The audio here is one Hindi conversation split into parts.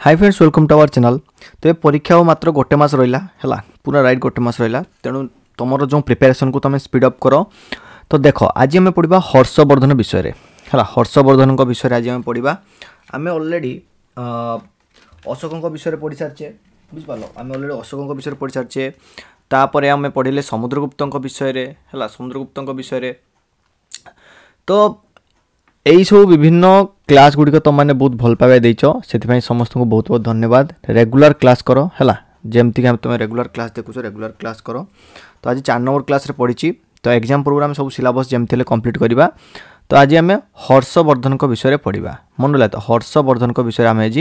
Hi friends welcome to our channel. तो ये परीक्षा मात्र गोटे मास रहा है पूरा राइट गोटे मास रहा तेणु तुम जो प्रिपेरेसन को तुम स्पीड अप कर। तो देख आज आम पढ़ा हर्षवर्धन विषय है हर्षवर्धन विषय आज आम पढ़ा। आम अलरेडी अशोकों विषय पढ़ी सारी बुझिपाल आम अलरेडी अशोकों विषय पढ़ी सारी तापर आम पढ़ले समुद्रगुप्त विषय है समुद्रगुप्त विषय। तो यही सब विभिन्न क्लास गुड़िक तुम मैंने बहुत भल पाइबा देच से समस्त को बहुत बहुत धन्यवाद। रेगुलर क्लास कर है जमती तुम रेगुलर क्लास देखुच रेगुलर क्लास कर। तो आज 4 नंबर क्लास रे पढ़ी। तो एग्जाम प्रोग्राम सब सिलेबस जमती कंप्लीट करवा। तो आज आम हर्षवर्धन विषय पढ़ा मन रहा। तो हर्षवर्धन विषय आम आज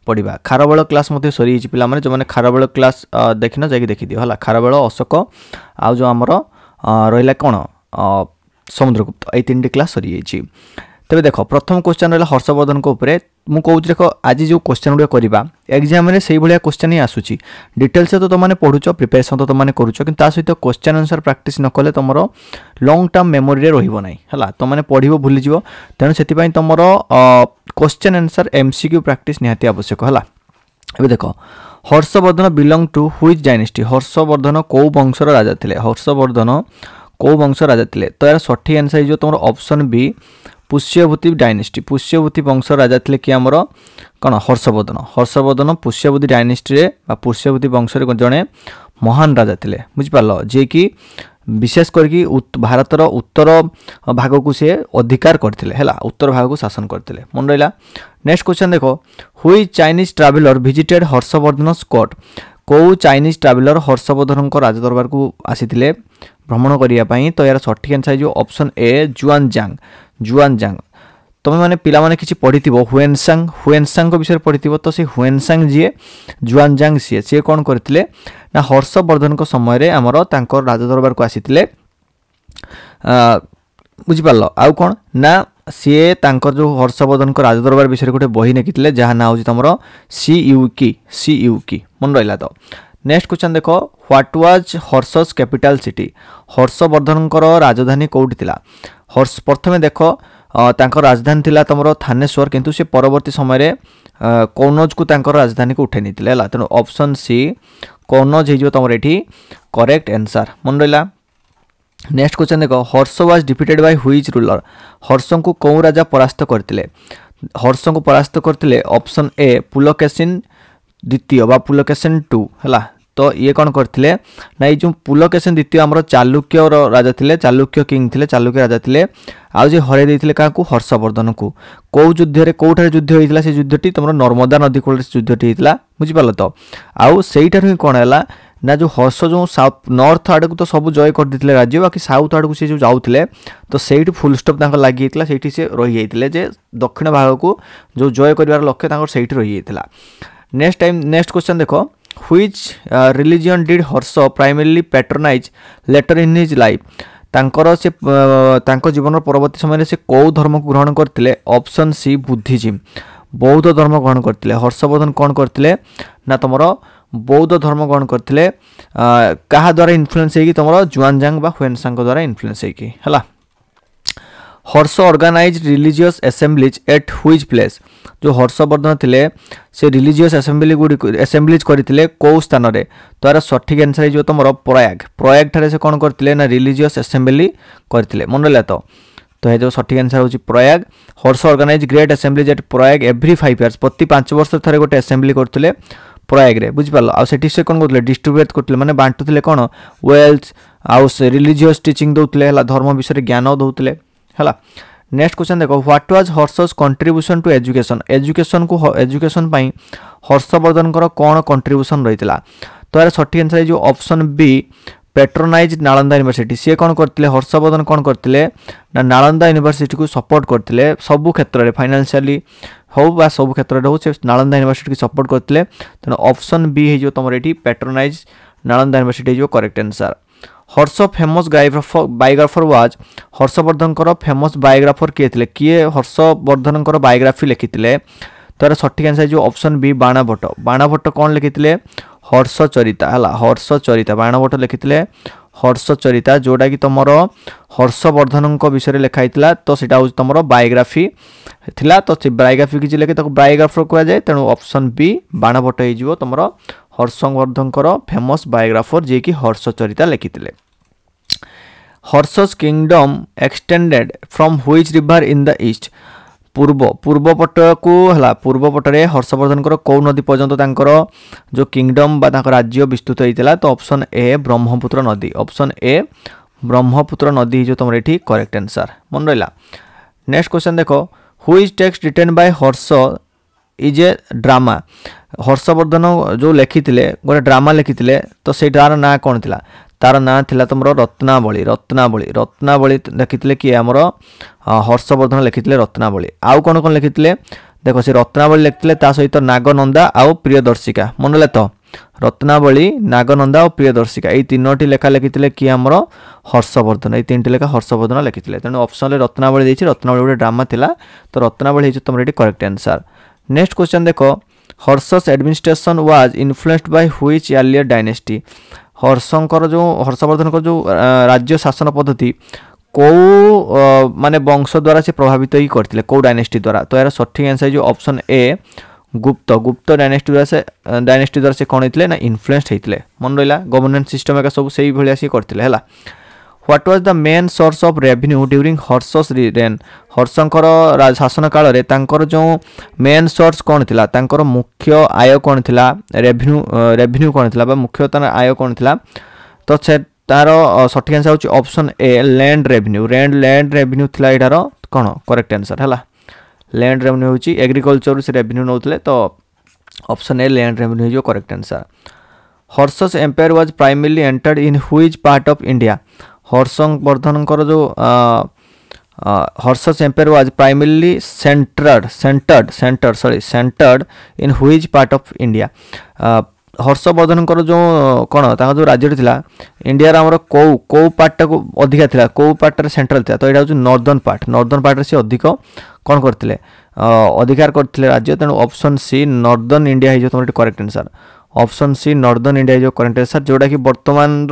पढ़ा। खारबेल क्लास मत सरी पे जो मैंने खारबेल क्लास देखना जाकि देखीदि है खारबेल अशोक आउ जो आमर रहा कौन समुद्रगुप्त ये 3टी क्लास सरी जाइए। तेरे देख प्रथम क्वेश्चन रहा हर्षवर्धन उपरे मु कहूँ देख आज जो क्वेश्चन गुड़ा करवा एग्जाम में से भाया क्वेश्चन ही आसूची डिटेल्स तो तुमने पढ़ुच प्रिपेरेसन तो तुमने करुच कि सहित क्वेश्चन आंसर प्रैक्टिस न कले तुम लॉन्ग टर्म मेमोरी रे रहिबो नाही है तुमने पढ़िबो भूली जिवो। तेणु से तुम क्वेश्चन आंसर एमसीक्यू प्रैक्टिस निहाती आवश्यक है। ए देख Harshavardhan belong to which dynasty Harshavardhan कौ वंशर राजा थे हर्षवर्धन कौ वंश राजा थे। तो यार सठिक आंसर जो तुम option B Pushyabhuti dynasty Pushyabhuti वंश राजा थे कि आमर कौन हर्षवर्धन हर्षवर्धन पुष्यभूति डायनेस्टी रे पुष्यभूति वंश जड़े महान राजा थे बुझिपाल जे कि विशेष करके भारतर उत्तर भाग को सी अधिकार करते है उत्तर भाग को शासन करते मन रहा। नेक्स्ट क्वेश्चन देखो हुई Chinese traveller visited Harshvardhan court कौ चाइनीज ट्रावेलर हर्षवर्धन राजदरबार को आसी भ्रमण करने। तो यार सठिक आंसर जो ऑप्शन ए जुआनजांग जुआनजांग। तुम मैंने पिला माने किसी पढ़ी हुएनसांग विषय पढ़ी। तो सी हुएनसांग जी जुआनजांग सी कौन करते ना हर्षवर्धन समय आमर तांकर राजदरबार को आसी बुझिपाल आउ कौन ना सी तांकर जो हर्षवर्धन राजदरबार विषय गोटे बही लिखिते जहाँ ना हूँ तुम सी यू की मन रहा। तो नेक्स्ट क्वेश्चन देखो what was Harsha's capital city Harshavardhan राजधानी कौटी थिला हर्ष प्रथमे देख तांकर राजधानी थिला तुम थानेश्वर किंतु से परवर्ती समय कौनज को तांकर राजधानी को उठे नहीं है। तेणु ऑप्शन सी कौनज हो तुम ये करेक्ट आंसर मन रहा। नेक्स्ट क्वेश्चन देखो Harsha was defeated by which ruler Harsha को कौ राजा परास्त करते हर्ष को परास्त करते ऑप्शन ए पुलकेशिन द्वितीय बा पुलकेशिन 2 है। तो ये कौन करते ना ये जो पुलकेशिन द्वितीय आमर चालुक्य राजा थे चालुक्य किंग थे चालुक्य राजा थे आउ जे हरे देते क्या हर्षवर्धन को कौ युद्ध कौटे युद्ध होता से युद्धटी तुम नर्मदा नदी कूल युद्धटी होता बुझिपाल। तो आउ सेठार ही कौन है ना जो हर्ष जो साउथ नॉर्थ आड़ को तो सब जय कर देते राज्य बाकी साउथ आड़ को सी जो जाऊे तो सही फुल स्टॉप लगी से रही जाते दक्षिण भाग को जो जय कर लक्ष्य से रही जाता। नेक्स्ट क्वेश्चन देखो which religion did Harsha primarily patronize later in his life तांकर से जीवन परवर्ती समय से कौ धर्म को ग्रहण करते ऑप्शन सी बुद्धिज्म बौद्ध धर्म ग्रहण करते हर्षवर्धन कौन करते ना तुम बौद्ध धर्म ग्रहण करते क्या द्वारा इन्फ्लुएंस है तुम जुआनजांग हुएनसांग द्वारा इन्फ्लुएंस है। Harsha organize religious assemblies at which place जो हर्षवर्धन थे से रिलीजियस असेंबलीज करते कौ स्थान रे। तो यार सठिक आंसर जो तुम प्रयाग ठारे से कौन करते ना रिलीजियस असेंबली करते मन रहा। तो ये जो सठिक आंसर हूँ Prayag Harsha organize great assemblies at Prayag every 5 years प्रति 5 वर्ष थे गोटे असेंबली करते प्रयाग रे बुझिपाल आठी से कौन करते डिस्ट्रीब्यूट करते माने बांटुले कौन वेल्थ आउ रिलीजियस टीचिंग दौले धर्म विषय ज्ञान दौले है। नेक्स्ट क्वेश्चन देखो what was Harsha's contribution to education को एजुकेशन पाई हर्षवर्धन कौन कंट्रीब्यूशन रही। तो यार सठिक आंसर जो option B patronize Nalanda university सी कौन करते हर्षवर्धन कौन करते ना नालंदा यूनिवर्सिटी को सपोर्ट करते सबु क्षेत्र में फाइनेंशियली हो बा सब क्षेत्र हो से नालंदा यूनिवर्सिटी को सपोर्ट करते। तेणु ऑप्शन बी है तुम ये पेट्रोनाइज नालंदा यूनिवर्सिटी जो correct answer. Harsh famous biographer was Harshvardhan famous biographer किए थे किए हर्षवर्धन बायोग्राफी लिखिते। तो यार सठिक आंसर जो ऑप्शन बी बाणभट्ट कौन लिखिते हर्षचरिता है हर्षचरिता बाणभट्ट लिखिते हर्षचरिता जोटा कि तुम हर्षवर्धन विषय लिखाई तो सीटा हूँ तुम बायोग्राफी थिला तो से बायोग्राफी किसी लिखे तो बायोग्राफर कह जाए तेणु ऑप्शन बी बाण भट्ट हो तुम हर्षवर्धन फेमस बायोग्राफर जी कि हर्षचरिता लिखिते Harsha's kingdom extended from which river in the east पूर्व पट को हला पूर्व पटरे हर्षवर्धन कौ नदी पर्यंत जो किंगडम बा राज्य विस्तृत होता तो ऑप्शन ए ब्रह्मपुत्र नदी ऑप्शन ए ब्रह्मपुत्र नदी जो तुम ये करेक्ट आंसर मन रहा नेक्स्ट क्वेश्चन देखो which text written by Harsh is a drama Harshvardhan जो लिखिते गोटे ड्रामा लिखिते तो से ना कौन थी तार ना थिला तुम रत्नावली रत्नावली रत्नावली लिखिते किए आमर हर्षवर्धन लिखिते रत्नावली आउ कौन कौन लिखिते देखो से रत्नावली लिखिते सहित नागनंदा आउ प्रियदर्शिका मन रहा तो रत्नावली नागनंदा और प्रियदर्शिका ये तीनोटी लेखा लिखिते किए आमर हर्षवर्धन ये तीन लेखा हर्षवर्धन लिखिते तेणु ऑप्शन रत्नावली देती रत्नावली गोटे ड्रामा थिला तो रत्नावली तुम ये करेक्ट आंसर नेक्स्ट क्वेश्चन देखो Harsha's administration was influenced by which earlier dynasty हर्षंकर जो हर्षवर्धन को जो राज्य शासन पद्धति कौ माने वंश द्वारा से प्रभावित ही करते कौ डायनेस्टी द्वारा तो यार सठिक आंसर जो ऑप्शन ए गुप्त गुप्त डायनेस्टी द्वारा से कौन होते ना इन्फ्लुएंस्ड होते मन रहा गवर्नेंस सिस्टम एक सब से भाया सी करते है what was the main source of revenue during Harsha's reign हर्षंकर शासन काल रे तांकर जो मेन सोर्स कौन थिला तांकर मुख्य आय कौन थिला रेवेन्यू कौन थिला बा मुख्य तार आय कौन थिला तो से तार सठिक आंसर होची ऑप्शन ए लैंड रेवेन्यू थिला एटार कौन करेक्ट आंसर हैला लैंड रेवेन्यू होची एग्रीकल्चर से रेवेन्यू नौतले तो ऑप्शन ए लैंड रेवेन्यू जो correct answer Harsha's empire was primarily entered in which part of India Harshavardhan जो Harsha's empire was primarily centered in which part of India Harshavardhan जो कौन जो राज्य थिला इंडिया आमर कौ पार्ट को अधिका थिला कौ पार्ट सेंट्रल थिला तो यहाँ हूँ नॉर्दर्न पार्ट से अधिक कौन करते अधिकार करते राज्य तेणु ऑप्शन सी नॉर्दर्न इंडिया है तुम correct answer option C northern India जो करेक्ट आंसर जोटा कि वर्तमान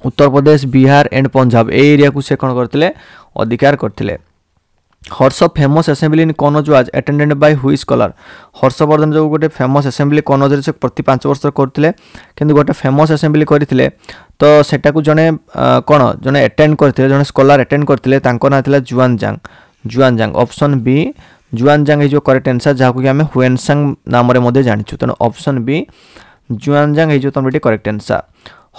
उत्तर प्रदेश बिहार एंड पंजाब ए एरिया को से कौन करते अधिकार करते Harsha famous assembly in Kannauj was attended by which scholar Harshavardhan जो गोटे फेमस असेंबली कनौज से प्रति 5 वर्ष करते किंतु गोटे फेमस असेंबली करते तो सेटा को जड़े कौन जड़े अटेंड करते जड़े स्कॉलर अटेंड करते ना था जुआनजांग ऑप्शन बी जुआनजांग जो करेक्ट आंसर जहाँ कि आम हुएनसांग नाम जाचु तेणु ऑप्शन बी जुआनजांग जो तुम correct answer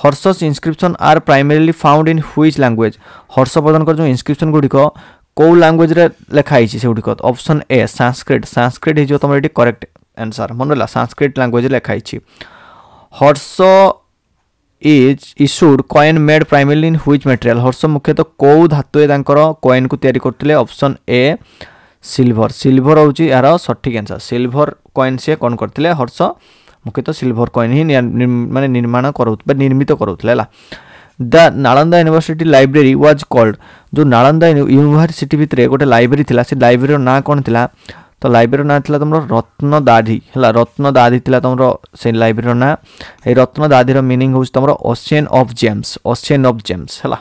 Harsha's inscriptions are primarily found in which language Harshavardhan जो इनस्क्रिप्शन गुड़िक कौ लैंग्वेज रे लिखाई से गुड़िक ऑप्शन ए संस्कृत जो तुम ये करेक्ट आंसर मन रहा संस्कृत लैंग्वेज लिखाई Harsha is issued coin made primarily in which material Harsha मुख्यतः कौ धातु कॉइन को तैयारी करते ऑप्शन ए सिल्वर हूँ यार सठिक आंसर सिल्वर कॉइन से कौन करते हर्ष मुख्यतः सिल्वर कॉइन ही माने निर्माण निर्मित करूला the Nalanda university library was called जो नालंदा यूनिवर्सिटी भितर गोटे लाइब्रेरी थिला से लाइब्रेरी ना कौन थिला तो लाइब्रेरी ना थिला तुम रत्नदाढ़ी है रत्नदाढ़ी थिला तुम से लाइब्रेरी ना ये रत्नदाढ़ी मीनिंग हूँ तुम ओशियन ऑफ जेम्स है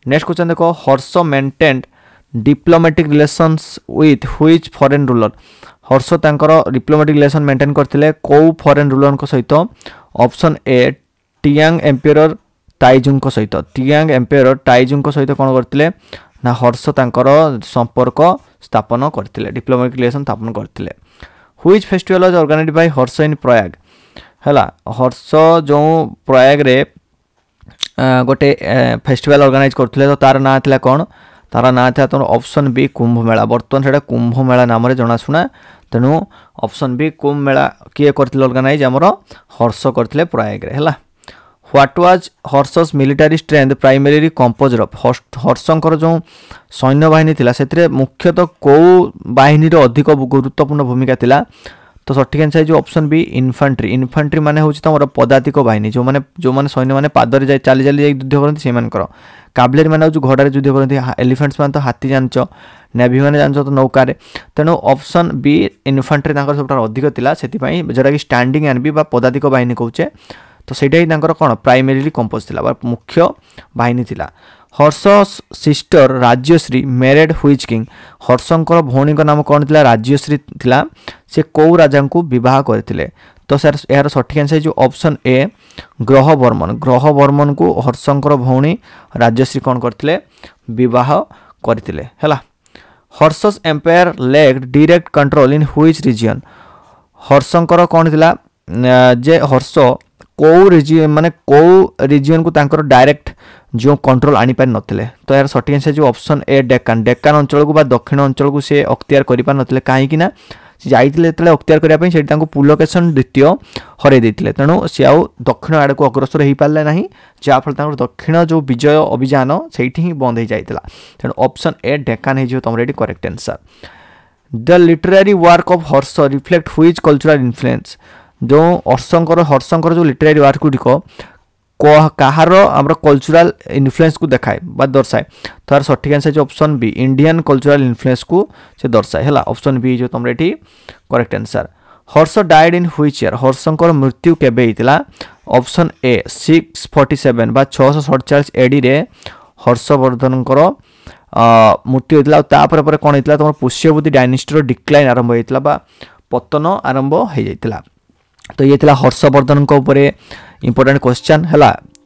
नेक्स्ट क्वेश्चन देखो Harsha maintained diplomatic relations with which foreign ruler Harsha diplomatic relation maintain करते कौ फॉरेन रूलर सहित option A Tang empire Taizong सहित सहित कौन करते ना हर्ष संपर्क स्थापन करते डिप्लोमेटिक रिलेशन स्थापन करते which festival was organized by Harsha in Prayag है हर्ष जो प्रयाग रे गोटे फेस्टिवल ऑर्गेनाइज करते तो तार ना था कौन तार ना था तुम ऑप्शन बी कुंभ मेला बर्तमान से कुंभ मेला नाम जनाशुना तेणु ऑप्शन बी कुंभ मेला किए करते ऑर्गेनाइज आमर हर्ष करते प्रयाग रे है what was Harsha's military strength primarily composed of हर्षंकर जो सैन्य बाहिनी थिला से मुख्यतः कौ बाहिनी अधिक गुरुत्वपूर्ण भूमिका थिला तो सठिक आंसर जो ऑप्शन बी इन्फांट्री माने होची तुम पदातिक बाहिनी जो माने सैन्य माने पादरे जाय चली युद्ध करते से कावलेरी माने जो घोड़ारे युद्ध करते एलिफेंट्स माने तो हाथी जानच नेवी माने जानच तो नौकार तेणु ऑप्शन बी इन्फांट्री सब अधिक थिला से जोटा कि स्टैंडिंग आर्मी बा पदातिक बाहिनी कहूचे तो सेटा ही तांकर कोन प्राइमरीली कंपोज थिला बा मुख्य बाहिनी थिला Harsha sister Rajyashri married which king हर्षंकर भौणी को नाम कोन थिला राज्यश्री थिला से को राजा को विवाह करथिले तो सर यार सठिक आंसर जो ऑप्शन ए ग्रहवर्मन को हर्षंकर भौणी राज्यश्री कोन करथिले विवाह करथिले हला Harsha's empire lacked direct control in which region हर्षंकर कोन थिला जे हर्ष को रीजन माने को रीजन को तांकर डायरेक्ट जो कंट्रोल आनी पार नथिले तो यार सठिक आंसर जो ऑप्शन ए डेक्कन अंचल को बा दक्षिण अंचल को से अख्तियार करि पार नथिले काहे कि ना जाइतिले तले अख्तियार करिया पई सेठी तांको पुलकेशन द्वितीय हरे दैतिले तेणु से आउ दक्षिण आड़ को अग्रसर हेई पारले नाही जा फल तांको दक्षिण जो विजय अभियान सेठी ही बंद हे जाइतिला तेणु ऑप्शन ए डेक्कन हे जो तमरे रेडी correct answer the literary work of Harsha reflect which cultural influence जो हर्षंकर जो लिटरेरी वर्क गुड़िक कहार आम कल्चरल इन्फ्लुएंस को देखाए बा दर्शाए तो यार सठिक आंसर जो option B Indian cultural influence को से दर्शाए है ऑप्शन बी जो तुम ये correct answer Harsha died in which year हर्षंकर मृत्यु केबे हितला ऑप्शन ए 647 बा 647 एडी रे हर्षवर्धनकर मृत्यु होता तापर पर कौन होता तुम पुष्यवती डायनेस्टी डिक्लाइन आरंभ होता बा पतन आरंभ हो जाता तो ये थिला हर्षवर्धन को ऊपर इंपोर्टेंट क्वेश्चन है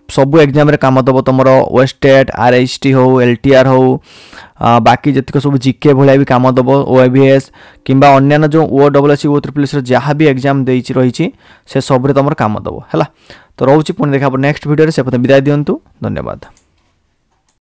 सबू एग्जाम रे काम दब तुम वेस्टेट आरएसटी हो एलटीआर हो बाकी जतिक सब जीके भाया भी काम दब ओएबीएस किंबा अन्य जो ओडब्ल्यूएससी ओ ट्रिपल जहाँ भी एग्जाम रही से सब तुम काम दब है तो रोचे पुणी देखा नेक्स्ट वीडियो से विदाय दिंतु धन्यवाद।